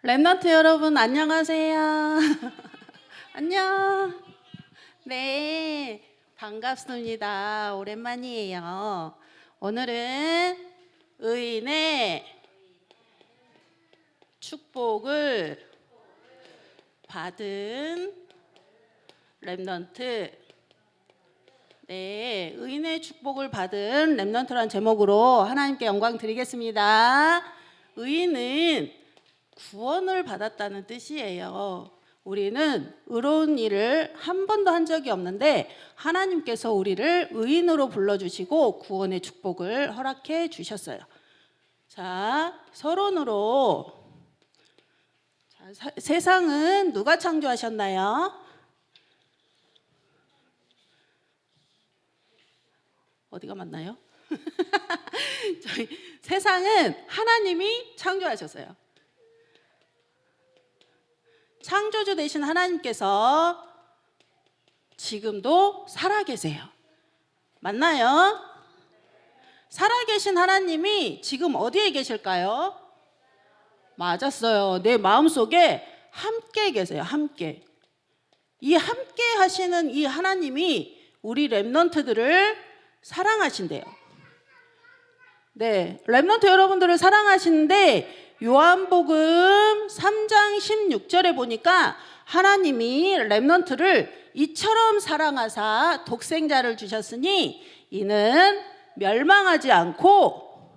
랩넌트 여러분 안녕하세요. 안녕. 네, 반갑습니다. 오랜만이에요. 오늘은 의인의 축복을 받은 랩넌트. 네, 의인의 축복을 받은 랩넌트란 제목으로 하나님께 영광 드리겠습니다. 의인은 구원을 받았다는 뜻이에요. 우리는 의로운 일을 한 번도 한 적이 없는데 하나님께서 우리를 의인으로 불러주시고 구원의 축복을 허락해 주셨어요. 자, 서론으로 세상은 누가 창조하셨나요? 어디가 맞나요? 저희 세상은 하나님이 창조하셨어요. 창조주 되신 하나님께서 지금도 살아계세요. 맞나요? 살아계신 하나님이 지금 어디에 계실까요? 맞았어요. 내 마음속에 함께 계세요. 함께. 이 함께 하시는 이 하나님이 우리 랩넌트들을 사랑하신대요. 네, 랩넌트 여러분들을 사랑하시는데 요한복음 3장 16절에 보니까 하나님이 랩넌트를 이처럼 사랑하사 독생자를 주셨으니 이는 멸망하지 않고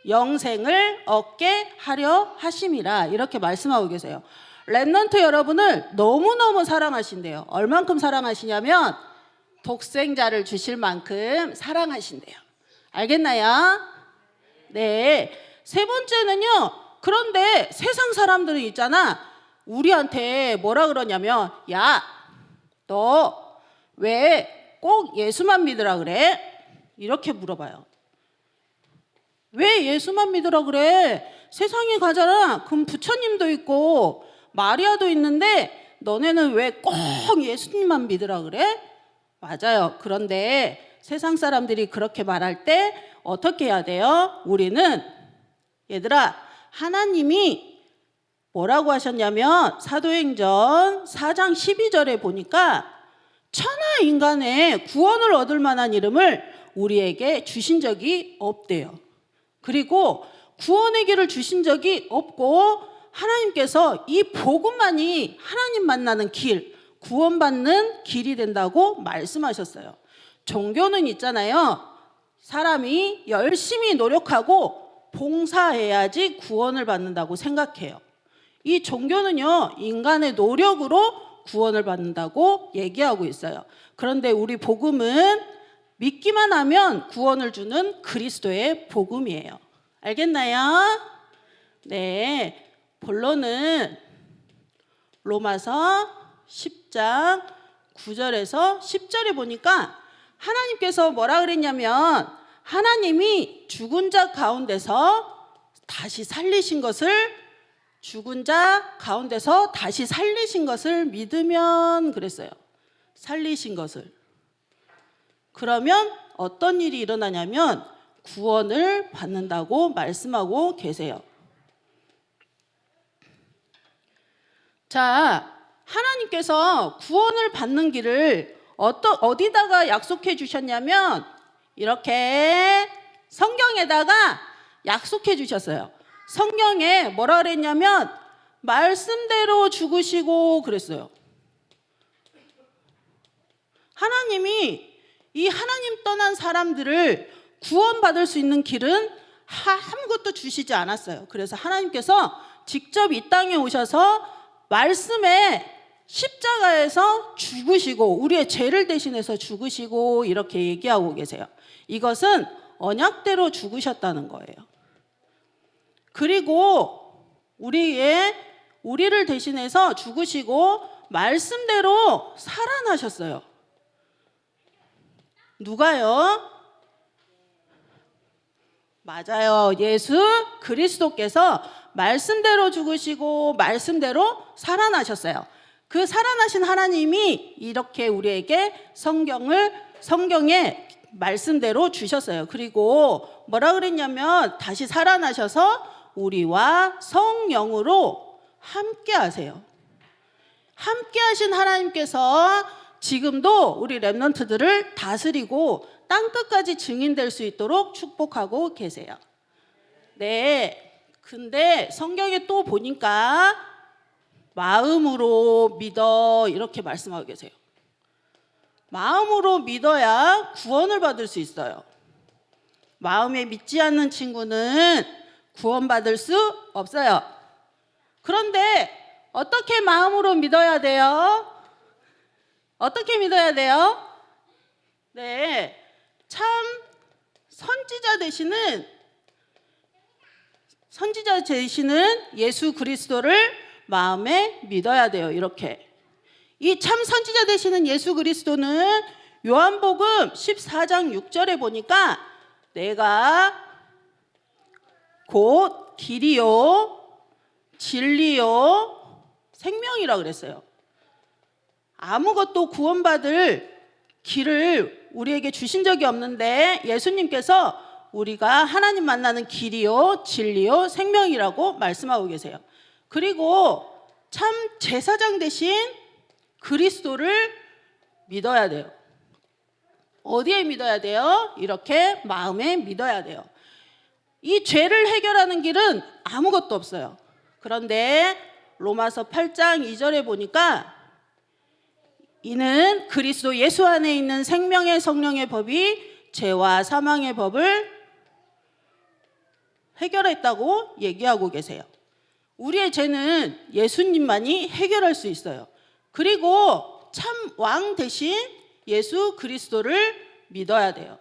영생을 얻게 하려 하심이라, 이렇게 말씀하고 계세요. 랩넌트 여러분을 너무너무 사랑하신대요. 얼만큼 사랑하시냐면 독생자를 주실 만큼 사랑하신대요. 알겠나요? 네. 세 번째는요, 그런데 세상 사람들은 있잖아, 우리한테 뭐라 그러냐면, 야, 너 왜 꼭 예수만 믿으라 그래? 이렇게 물어봐요. 왜 예수만 믿으라 그래? 세상에 가잖아. 그럼 부처님도 있고 마리아도 있는데 너네는 왜 꼭 예수님만 믿으라 그래? 맞아요. 그런데 세상 사람들이 그렇게 말할 때 어떻게 해야 돼요? 우리는, 얘들아, 하나님이 뭐라고 하셨냐면 사도행전 4장 12절에 보니까 천하 인간의 구원을 얻을 만한 이름을 우리에게 주신 적이 없대요. 그리고 구원의 길을 주신 적이 없고 하나님께서 이 복음만이 하나님 만나는 길, 구원받는 길이 된다고 말씀하셨어요. 종교는 있잖아요, 사람이 열심히 노력하고 봉사해야지 구원을 받는다고 생각해요. 이 종교는요, 인간의 노력으로 구원을 받는다고 얘기하고 있어요. 그런데 우리 복음은 믿기만 하면 구원을 주는 그리스도의 복음이에요. 알겠나요? 네, 본론은 로마서 10장 9절에서 10절에 보니까 하나님께서 뭐라 그랬냐면, 하나님이 죽은 자 가운데서 다시 살리신 것을, 죽은 자 가운데서 다시 살리신 것을 믿으면, 그랬어요. 살리신 것을. 그러면 어떤 일이 일어나냐면 구원을 받는다고 말씀하고 계세요. 자, 하나님께서 구원을 받는 길을 어디다가 약속해 주셨냐면 이렇게 성경에다가 약속해 주셨어요. 성경에 뭐라 그랬냐면 말씀대로 죽으시고 그랬어요. 하나님이 이 하나님 떠난 사람들을 구원받을 수 있는 길은 아무것도 주시지 않았어요. 그래서 하나님께서 직접 이 땅에 오셔서 말씀에 십자가에서 죽으시고 우리의 죄를 대신해서 죽으시고 이렇게 얘기하고 계세요. 이것은 언약대로 죽으셨다는 거예요. 그리고 우리를 대신해서 죽으시고 말씀대로 살아나셨어요. 누가요? 맞아요. 예수 그리스도께서 말씀대로 죽으시고 말씀대로 살아나셨어요. 그 살아나신 하나님이 이렇게 우리에게 성경에 말씀대로 주셨어요. 그리고 뭐라 그랬냐면 다시 살아나셔서 우리와 성령으로 함께 하세요. 함께 하신 하나님께서 지금도 우리 렘넌트들을 다스리고 땅끝까지 증인될 수 있도록 축복하고 계세요. 네. 근데 성경에 또 보니까 마음으로 믿어 이렇게 말씀하고 계세요. 마음으로 믿어야 구원을 받을 수 있어요. 마음에 믿지 않는 친구는 구원받을 수 없어요. 그런데 어떻게 마음으로 믿어야 돼요? 어떻게 믿어야 돼요? 네, 참 선지자 되시는 예수 그리스도를 마음에 믿어야 돼요. 이렇게 이 참 선지자 되시는 예수 그리스도는 요한복음 14장 6절에 보니까 내가 곧 길이요 진리요 생명이라 그랬어요. 아무것도 구원받을 길을 우리에게 주신 적이 없는데 예수님께서 우리가 하나님 만나는 길이요 진리요 생명이라고 말씀하고 계세요. 그리고 참 제사장 되신 그리스도를 믿어야 돼요. 어디에 믿어야 돼요? 이렇게 마음에 믿어야 돼요. 이 죄를 해결하는 길은 아무것도 없어요. 그런데 로마서 8장 2절에 보니까 이는 그리스도 예수 안에 있는 생명의 성령의 법이 죄와 사망의 법을 해결했다고 얘기하고 계세요. 우리의 죄는 예수님만이 해결할 수 있어요. 그리고 참 왕 대신 예수 그리스도를 믿어야 돼요.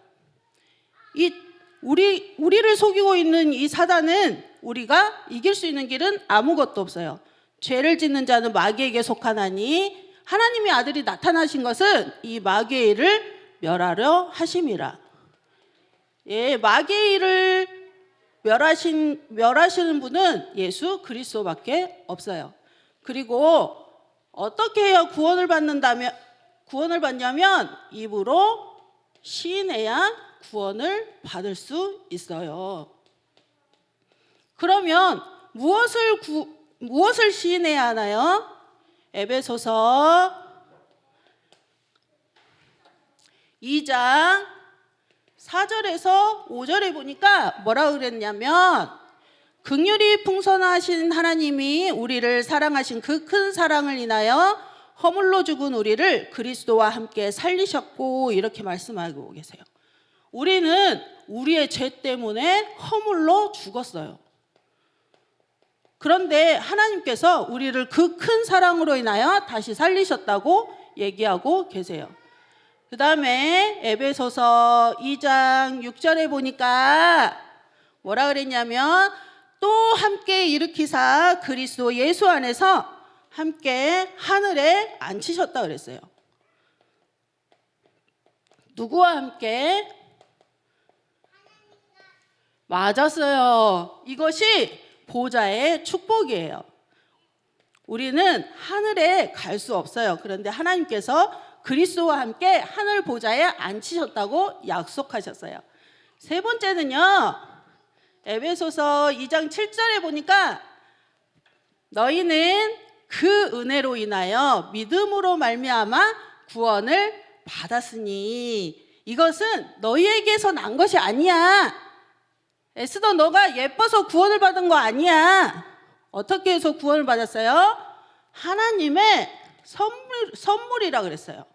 우리를 속이고 있는 이 사단은 우리가 이길 수 있는 길은 아무것도 없어요. 죄를 짓는 자는 마귀에게 속하나니 하나님의 아들이 나타나신 것은 이 마귀의 일을 멸하려 하심이라. 예, 마귀의 일을 멸하시는 분은 예수 그리스도밖에 없어요. 그리고 어떻게 해야 구원을 받냐면 입으로 시인해야 구원을 받을 수 있어요. 그러면 무엇을 시인해야 하나요? 에베소서 2장 4절에서 5절에 보니까 뭐라고 그랬냐면 긍휼이 풍성하신 하나님이 우리를 사랑하신 그 큰 사랑을 인하여 허물로 죽은 우리를 그리스도와 함께 살리셨고 이렇게 말씀하고 계세요. 우리는 우리의 죄 때문에 허물로 죽었어요. 그런데 하나님께서 우리를 그 큰 사랑으로 인하여 다시 살리셨다고 얘기하고 계세요. 그 다음에 에베소서 2장 6절에 보니까 뭐라 그랬냐면 또 함께 일으키사 그리스도 예수 안에서 함께 하늘에 앉히셨다 그랬어요. 누구와 함께? 맞았어요. 이것이 보좌의 축복이에요. 우리는 하늘에 갈 수 없어요. 그런데 하나님께서 그리스도와 함께 하늘 보좌에 앉히셨다고 약속하셨어요. 세 번째는요. 에베소서 2장 7절에 보니까 너희는 그 은혜로 인하여 믿음으로 말미암아 구원을 받았으니 이것은 너희에게서 난 것이 아니야. 에스더 너가 예뻐서 구원을 받은 거 아니야. 어떻게 해서 구원을 받았어요? 하나님의 선물이라 그랬어요.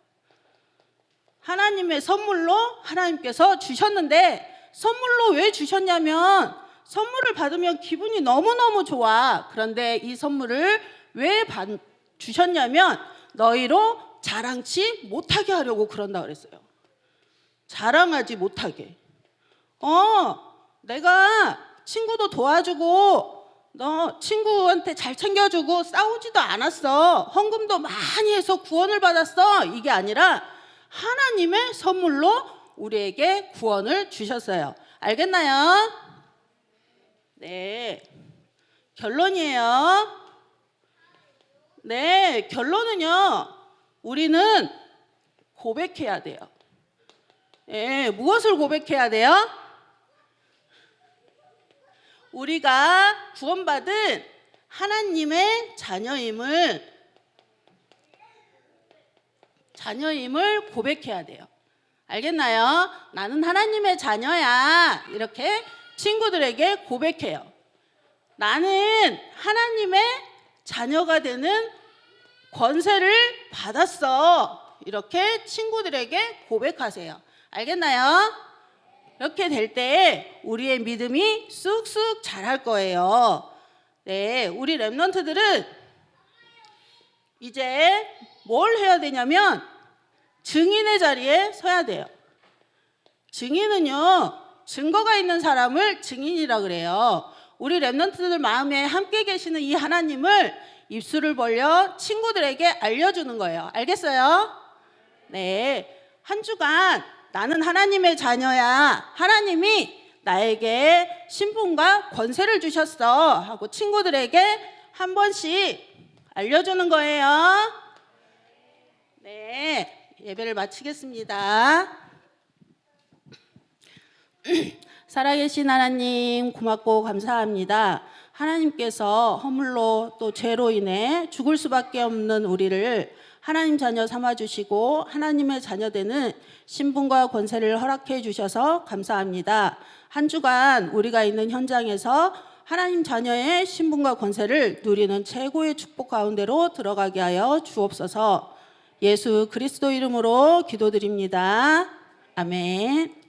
하나님의 선물로 하나님께서 주셨는데 선물로 왜 주셨냐면 선물을 받으면 기분이 너무너무 좋아. 그런데 이 선물을 왜 주셨냐면 너희로 자랑치 못하게 하려고 그런다 그랬어요. 자랑하지 못하게. 내가 친구도 도와주고 너 친구한테 잘 챙겨주고 싸우지도 않았어. 헌금도 많이 해서 구원을 받았어. 이게 아니라 하나님의 선물로 우리에게 구원을 주셨어요. 알겠나요? 네. 결론이에요. 네, 결론은요. 우리는 고백해야 돼요. 예, 무엇을 고백해야 돼요? 우리가 구원받은 하나님의 자녀임을 고백해야 돼요. 알겠나요? 나는 하나님의 자녀야. 이렇게 친구들에게 고백해요. 나는 하나님의 자녀가 되는 권세를 받았어. 이렇게 친구들에게 고백하세요. 알겠나요? 이렇게 될 때 우리의 믿음이 쑥쑥 자랄 거예요. 네, 우리 렘넌트들은 이제 뭘 해야 되냐면 증인의 자리에 서야 돼요. 증인은요, 증거가 있는 사람을 증인이라 그래요. 우리 렘넌트들 마음에 함께 계시는 이 하나님을 입술을 벌려 친구들에게 알려주는 거예요. 알겠어요? 네, 한 주간 나는 하나님의 자녀야. 하나님이 나에게 신분과 권세를 주셨어. 하고 친구들에게 한 번씩 알려주는 거예요. 네, 예배를 마치겠습니다. 살아계신 하나님 고맙고 감사합니다. 하나님께서 허물로 또 죄로 인해 죽을 수밖에 없는 우리를 하나님 자녀 삼아주시고 하나님의 자녀되는 신분과 권세를 허락해 주셔서 감사합니다. 한 주간 우리가 있는 현장에서 하나님 자녀의 신분과 권세를 누리는 최고의 축복 가운데로 들어가게 하여 주옵소서. 예수 그리스도 이름으로 기도드립니다. 아멘.